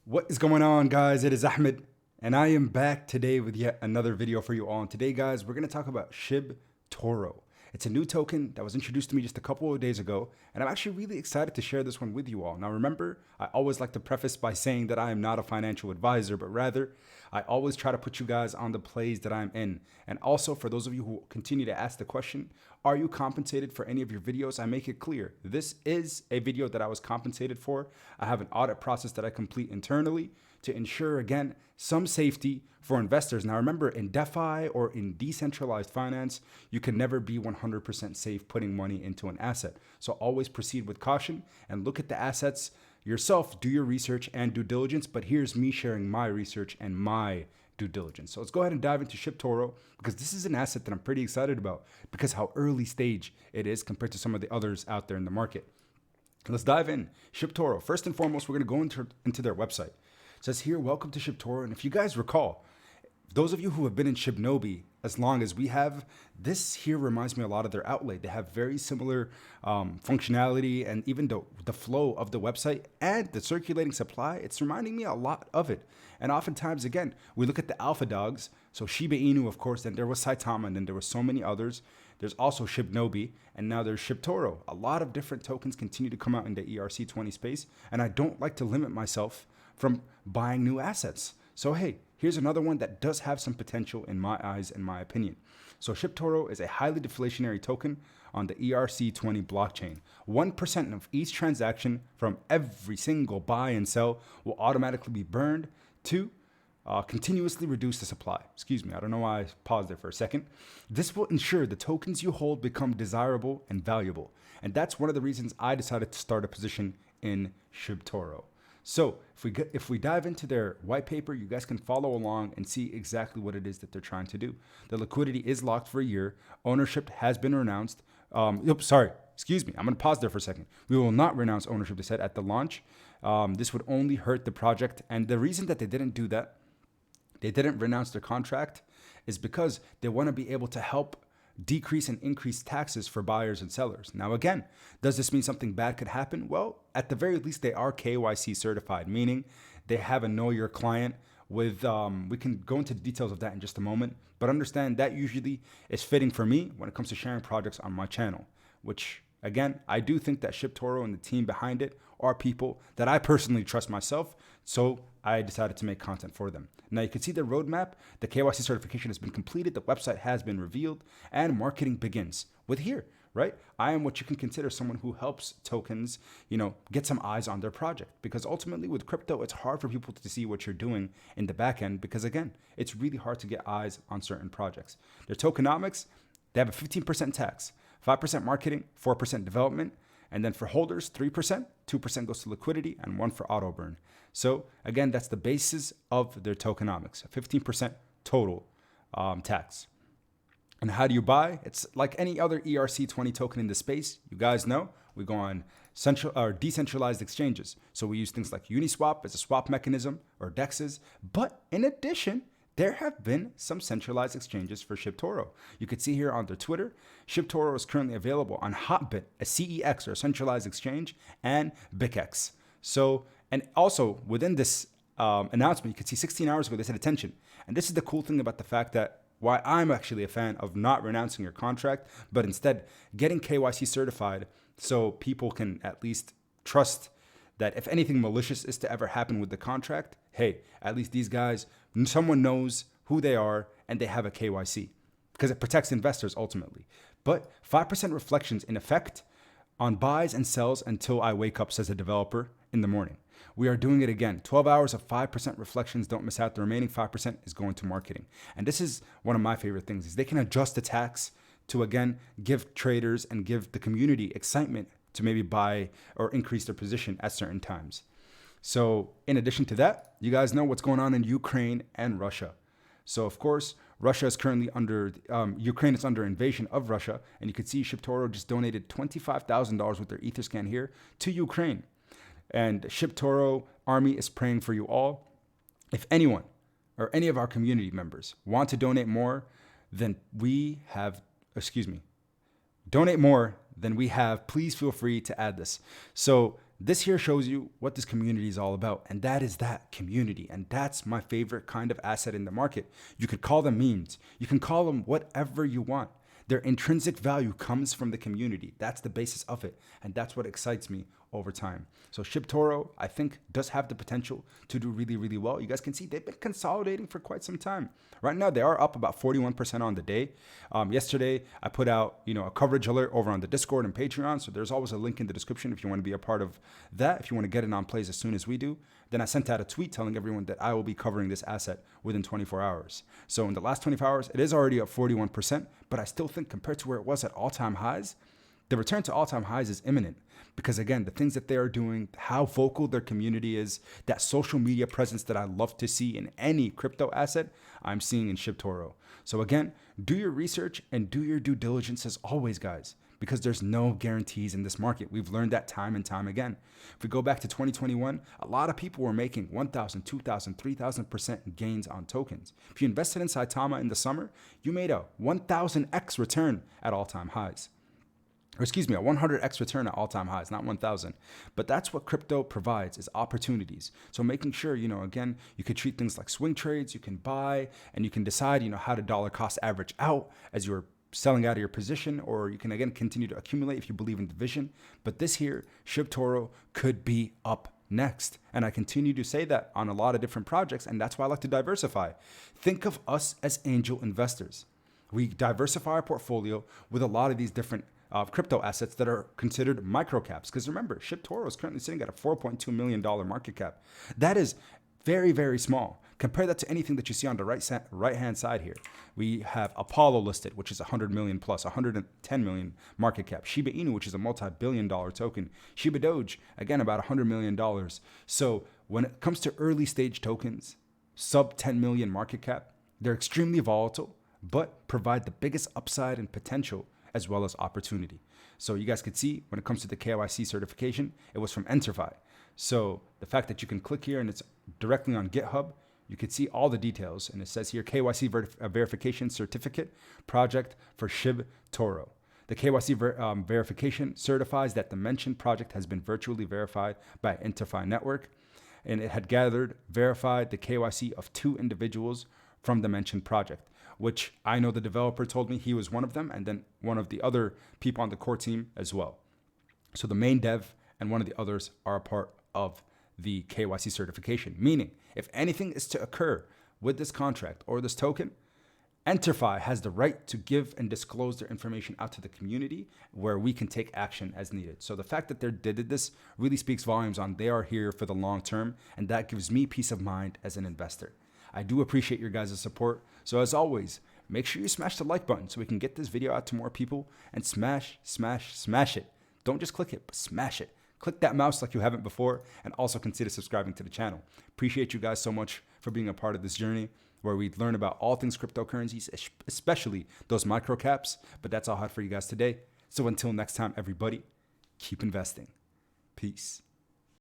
What is going on, guys? It is Ahmed, and I am back today with yet another video for you all. And today, guys, we're going to talk about ShibToro. It's a new token that was introduced to me just a couple of days ago, and I'm actually really excited to share this one with you all. Now, remember, I always like to preface by saying that I am not a financial advisor, but rather, I always try to put you guys on the plays that I'm in. And also, for those of you who continue to ask the question, are you compensated for any of your videos? I make it clear. This is a video that I was compensated for. I have an audit process that I complete internally to ensure, again, some safety for investors. Now, remember, in DeFi or in decentralized finance, you can never be 100% safe putting money into an asset. So always proceed with caution and look at the assets yourself, do your research and due diligence. But here's me sharing my research and my due diligence. So let's go ahead and dive into ShibToro, because this is an asset that I'm pretty excited about because how early stage it is compared to some of the others out there in the market. Let's dive in. ShibToro. First and foremost, we're going to go into their website. It says here, welcome to ShibToro. And if you guys recall, those of you who have been in Shibnobi as long as we have, this here reminds me a lot of their outlay. They have very similar functionality, and even the flow of the website and the circulating supply, it's reminding me a lot of it. And oftentimes, again, we look at the alpha dogs. So Shiba Inu, of course, then there was Saitama, and then there were so many others. There's also Shibnobi, and now there's ShibToro. A lot of different tokens continue to come out in the ERC20 space, and I don't like to limit myself from buying new assets. So hey, here's another one that does have some potential in my eyes, in my opinion. So ShibToro is a highly deflationary token on the ERC20 blockchain. 1% of each transaction from every single buy and sell will automatically be burned to continuously reduce the supply. Excuse me, I don't know why I paused there for a second. This will ensure the tokens you hold become desirable and valuable. And that's one of the reasons I decided to start a position in ShibToro. So if we dive into their white paper, you guys can follow along and see exactly what it is that they're trying to do. The liquidity is locked for a year. Ownership has been renounced. Excuse me. I'm going to pause there for a second. We will not renounce ownership, they said, at the launch. This would only hurt the project. And the reason that they didn't do that, they didn't renounce their contract, is because they want to be able to help decrease and increase taxes for buyers and sellers. Now, again, does this mean something bad could happen? Well, at the very least, they are KYC certified, meaning they have a know your client with, we can go into the details of that in just a moment, but understand that usually is fitting for me when it comes to sharing projects on my channel, which again, I do think that ShibToro and the team behind it are people that I personally trust myself. So I decided to make content for them. Now you can see the roadmap. The KYC certification has been completed. The website has been revealed, and marketing begins with here, right? I am what you can consider someone who helps tokens, get some eyes on their project, because ultimately with crypto, it's hard for people to see what you're doing in the back end, because again, it's really hard to get eyes on certain projects. Their tokenomics, they have a 15% tax, 5% marketing, 4% development. And then for holders, 3%, 2% goes to liquidity, and 1% for auto burn. So again, that's the basis of their tokenomics, 15% total tax. And how do you buy? It's like any other ERC20 token in the space. You guys know we go on central or decentralized exchanges. So we use things like Uniswap as a swap mechanism, or DEXs. But in addition, there have been some centralized exchanges for ShibToro. You can see here on their Twitter, ShibToro is currently available on Hotbit, a CEX or a centralized exchange, and BitX. So, and also within this announcement, you can see 16 hours ago, they said attention. And this is the cool thing about the fact that why I'm actually a fan of not renouncing your contract, but instead getting KYC certified so people can at least trust that if anything malicious is to ever happen with the contract, hey, at least these guys, someone knows who they are and they have a KYC, because it protects investors ultimately. But 5% reflections in effect on buys and sells until I wake up, says a developer in the morning. We are doing it again. 12 hours of 5% reflections. Don't miss out. The remaining 5% is going to marketing. And this is one of my favorite things, is they can adjust the tax to, again, give traders and give the community excitement to maybe buy or increase their position at certain times. So in addition to that, you guys know what's going on in Ukraine and Russia. So of course, Russia is currently Ukraine is under invasion of Russia. And you can see ShibToro just donated $25,000 with their Etherscan here to Ukraine. And ShibToro Army is praying for you all. If anyone or any of our community members want to donate more than we have, please feel free to add this. So This here shows you what this community is all about, and that is that community. And that's my favorite kind of asset in the market. You could call them memes. You can call them whatever you want. Their intrinsic value comes from the community. That's the basis of it. And that's what excites me over time. So ShibToro, I think, does have the potential to do really, really well. You guys can see they've been consolidating for quite some time. Right now, they are up about 41% on the day. Yesterday, I put out, a coverage alert over on the Discord and Patreon. So there's always a link in the description if you want to be a part of that, if you want to get in on plays as soon as we do. Then I sent out a tweet telling everyone that I will be covering this asset within 24 hours. So in the last 24 hours, it is already up 41%, but I still think compared to where it was at all-time highs, the return to all-time highs is imminent. Because again, the things that they are doing, how vocal their community is, that social media presence that I love to see in any crypto asset, I'm seeing in ShibToro. So again, do your research and do your due diligence as always, guys, because there's no guarantees in this market. We've learned that time and time again. If we go back to 2021, a lot of people were making 1,000, 2,000, 3,000% gains on tokens. If you invested in Saitama in the summer, you made a 1,000x return at all-time highs. Or excuse me, a 100x return at all-time highs, not 1,000. But that's what crypto provides, is opportunities. So making sure, again, you could treat things like swing trades, you can buy, and you can decide, how to dollar cost average out as you're selling out of your position, or you can, again, continue to accumulate if you believe in the vision. But this here, ShibToro, could be up next. And I continue to say that on a lot of different projects, and that's why I like to diversify. Think of us as angel investors. We diversify our portfolio with a lot of these different crypto assets that are considered micro caps. Because remember, ShibToro is currently sitting at a $4.2 million market cap. That is very, very small. Compare that to anything that you see on the right-hand side here. We have Apollo listed, which is 100 million plus, 110 million market cap. Shiba Inu, which is a multi-billion-dollar token. Shiba Doge, again, about $100 million. So when it comes to early stage tokens, sub 10 million market cap, they're extremely volatile, but provide the biggest upside and potential as well as opportunity. So you guys could see when it comes to the KYC certification, it was from Enterfi. So the fact that you can click here and it's directly on GitHub, you can see all the details. And it says here, KYC verification certificate project for ShibToro. The KYC verification certifies that the mentioned project has been virtually verified by Enterfi network. And it had verified the KYC of 2 individuals from the mentioned project, which I know the developer told me he was one of them, and then one of the other people on the core team as well. So the main dev and one of the others are a part of the KYC certification, meaning if anything is to occur with this contract or this token, Enterfi has the right to give and disclose their information out to the community where we can take action as needed. So the fact that they did this really speaks volumes on they are here for the long term, and that gives me peace of mind as an investor. I do appreciate your guys' support. So as always, make sure you smash the like button so we can get this video out to more people, and smash it. Don't just click it, but smash it. Click that mouse like you haven't before, and also consider subscribing to the channel. Appreciate you guys so much for being a part of this journey where we learn about all things cryptocurrencies, especially those micro caps. But that's all I had for you guys today. So until next time, everybody, keep investing. Peace.